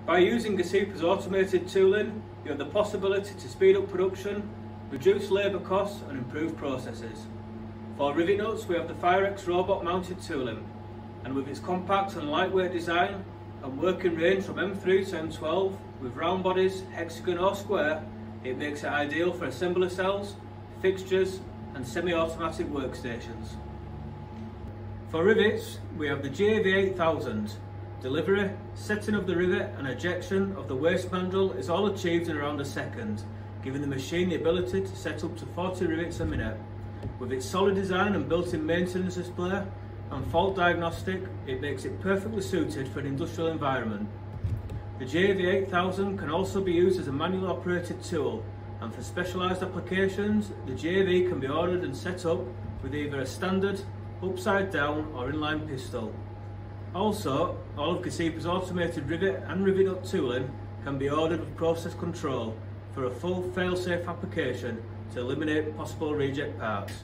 By using GESIPA's automated tooling, you have the possibility to speed up production, reduce labour costs and improve processes. For rivet nuts, we have the Firex robot mounted tooling, and with its compact and lightweight design and working range from M3 to M12 with round bodies, hexagon or square, it makes it ideal for assembler cells, fixtures and semi-automatic workstations. For rivets, we have the GESIPA. Delivery, setting of the rivet and ejection of the waste mandrel is all achieved in around a second, giving the machine the ability to set up to 40 rivets a minute. With its solid design and built-in maintenance display and fault diagnostic, it makes it perfectly suited for an industrial environment. The GESIPA can also be used as a manual operated tool, and for specialised applications, the GESIPA can be ordered and set up with either a standard, upside down or inline pistol. Also, all of GESIPA's automated rivet and rivet nut tooling can be ordered with process control for a full fail-safe application to eliminate possible reject parts.